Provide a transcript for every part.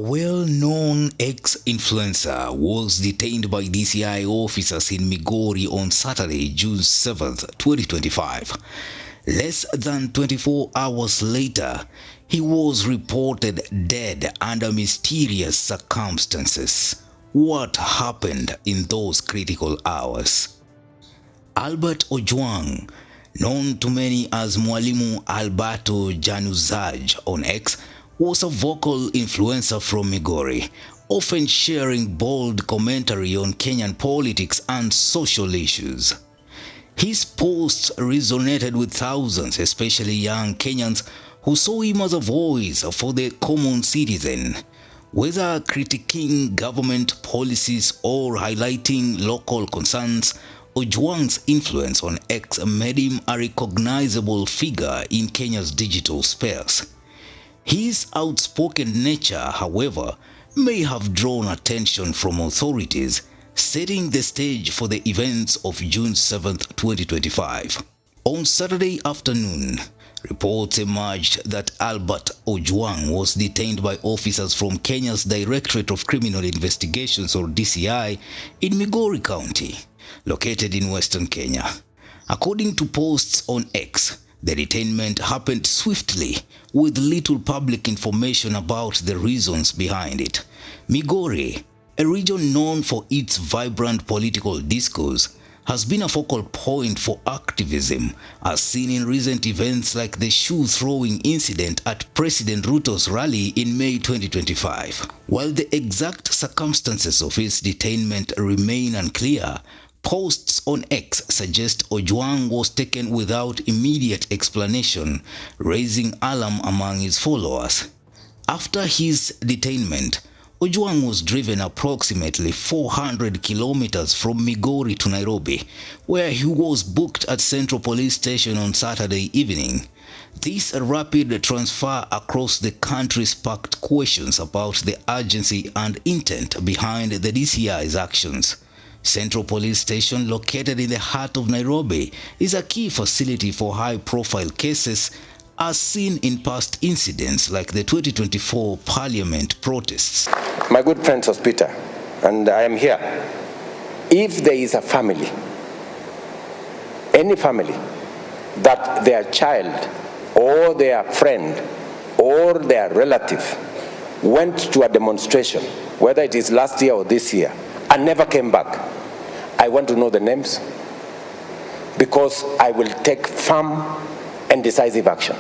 well-known ex-influencer was detained by DCI officers in Migori on Saturday, June 7, 2025. Less than 24 hours later, he was reported dead under mysterious circumstances. What happened in those critical hours? Albert Ojwang, known to many as Mwalimu Alberto Januzaj on X, was a vocal influencer from Migori, often sharing bold commentary on Kenyan politics and social issues. His posts resonated with thousands, especially young Kenyans who saw him as a voice for the common citizen. Whether critiquing government policies or highlighting local concerns, Ojwang's influence on X made him a recognizable figure in Kenya's digital space. His outspoken nature, however, may have drawn attention from authorities, setting the stage for the events of June 7, 2025. On Saturday afternoon, reports emerged that Albert Ojwang was detained by officers from Kenya's Directorate of Criminal Investigations, or DCI, in Migori County, located in Western Kenya. According to posts on X, the detainment happened swiftly, with little public information about the reasons behind it. Migori, a region known for its vibrant political discourse, has been a focal point for activism, as seen in recent events like the shoe-throwing incident at President Ruto's rally in May 2025. While the exact circumstances of his detainment remain unclear, posts on X suggest Ojwang was taken without immediate explanation, raising alarm among his followers. After his detainment, Ojwang was driven approximately 400 kilometers from Migori to Nairobi, where he was booked at Central Police Station on Saturday evening. This rapid transfer across the country sparked questions about the urgency and intent behind the DCI's actions. Central Police Station, located in the heart of Nairobi, is a key facility for high-profile cases, as seen in past incidents like the 2024 Parliament protests. My good friend Hospital, and I am here. If there is a family, any family, that their child or their friend or their relative went to a demonstration, whether it is last year or this year, and never came back, I want to know the names, because I will take firm and decisive action.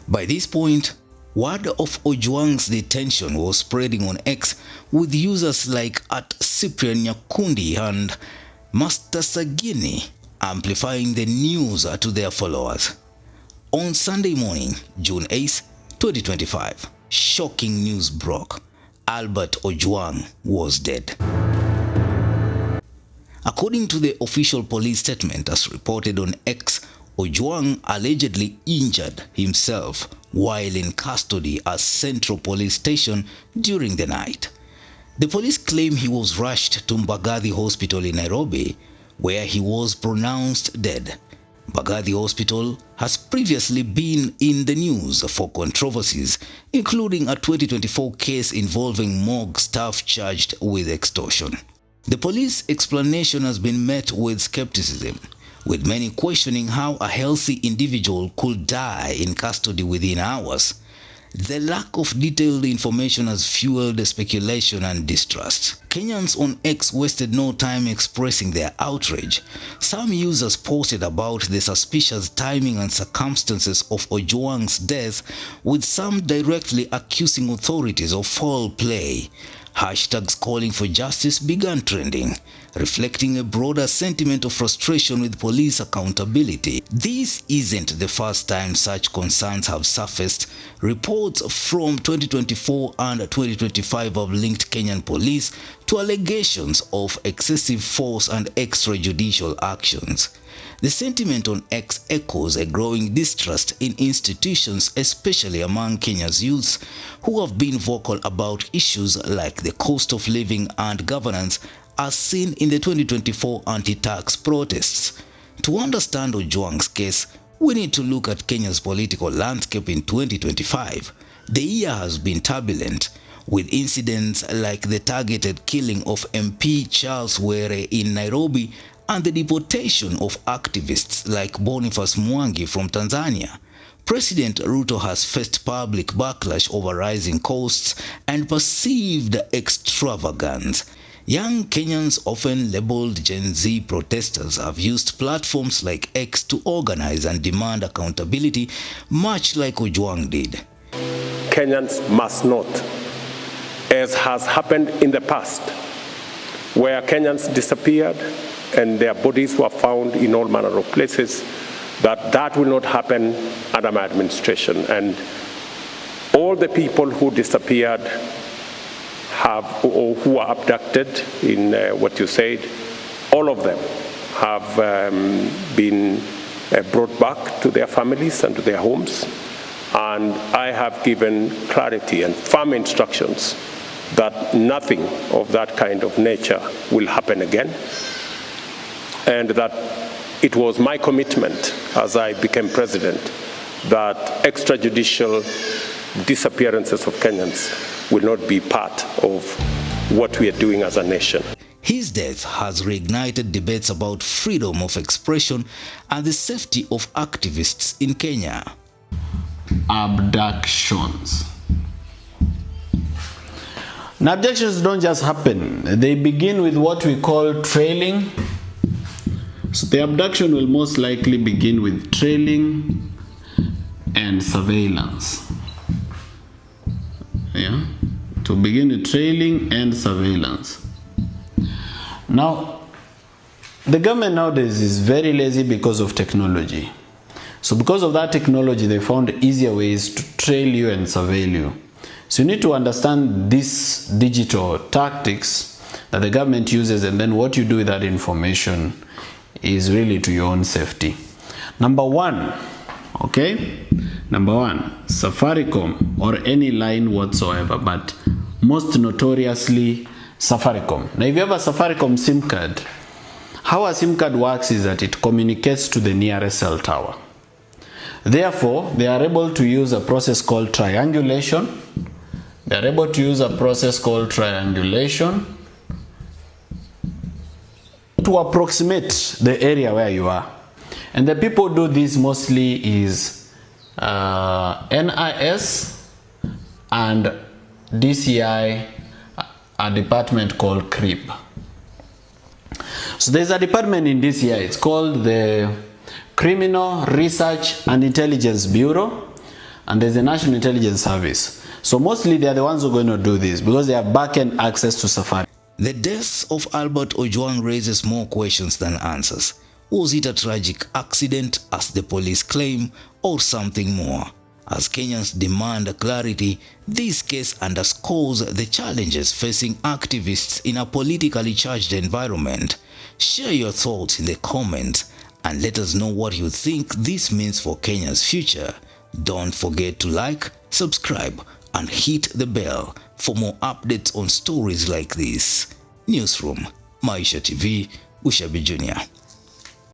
By this point, word of Ojwang's detention was spreading on X, with users like @Cyprian Nyakundi and Master Sagini amplifying the news to their followers. On Sunday morning, June 8, 2025, shocking news broke. Albert Ojwang was dead. According to the official police statement as reported on X, Ojwang allegedly injured himself while in custody at Central Police Station during the night. The police claim he was rushed to Mbagathi Hospital in Nairobi, where he was pronounced dead. Mbagathi Hospital has previously been in the news for controversies, including a 2024 case involving morgue staff charged with extortion. The police explanation has been met with skepticism, with many questioning how a healthy individual could die in custody within hours. The lack of detailed information has fueled speculation and distrust. Kenyans on X wasted no time expressing their outrage. Some users posted about the suspicious timing and circumstances of Ojwang's death, with some directly accusing authorities of foul play. Hashtags calling for justice began trending, reflecting a broader sentiment of frustration with police accountability. This isn't the first time such concerns have surfaced. Reports from 2024 and 2025 have linked Kenyan police to allegations of excessive force and extrajudicial actions. The sentiment on X echoes a growing distrust in institutions, especially among Kenya's youths, who have been vocal about issues like the cost of living and governance, as seen in the 2024 anti-tax protests. To understand Ojwang's case, we need to look at Kenya's political landscape in 2025. The year has been turbulent, with incidents like the targeted killing of MP Charles Were in Nairobi and the deportation of activists like Boniface Mwangi from Tanzania. President Ruto has faced public backlash over rising costs and perceived extravagance. Young Kenyans, often labeled Gen Z protesters, have used platforms like X to organize and demand accountability, much like Ojwang did. Kenyans must not, as has happened in the past, where Kenyans disappeared and their bodies were found in all manner of places, that will not happen under my administration. And all the people who disappeared or who are abducted in what you said, all of them have been brought back to their families and to their homes. And I have given clarity and firm instructions that nothing of that kind of nature will happen again, and that it was my commitment as I became president that extrajudicial disappearances of Kenyans will not be part of what we are doing as a nation. His death has reignited debates about freedom of expression and the safety of activists in Kenya. Abductions. Now, abductions don't just happen. They begin with what we call trailing. So the abduction will most likely begin with trailing and surveillance. Yeah, to begin with trailing and surveillance. Now, the government nowadays is very lazy because of technology. So because of that technology, they found easier ways to trail you and surveil you. So you need to understand these digital tactics that the government uses, and then what you do with that information is really to your own safety. Number one, okay? Number one, Safaricom or any line whatsoever, but most notoriously Safaricom. Now if you have a Safaricom SIM card, how a SIM card works is that it communicates to the nearest cell tower. Therefore, they are able to use a process called triangulation. They are able to use a process called triangulation to approximate the area where you are. And the people do this mostly is NIS and DCI, a department called CRIB. So there's a department in DCI, it's called the Criminal Research and Intelligence Bureau, and there's the National Intelligence Service. So mostly they are the ones who are going to do this because they have back-end access to Safari. The death of Albert Ojwang raises more questions than answers. Was it a tragic accident, as the police claim, or something more? As Kenyans demand clarity, this case underscores the challenges facing activists in a politically charged environment. Share your thoughts in the comments and let us know what you think this means for Kenya's future. Don't forget to like, subscribe, and hit the bell for more updates on stories like this. Newsroom, Maisha TV, Ushabi Jr.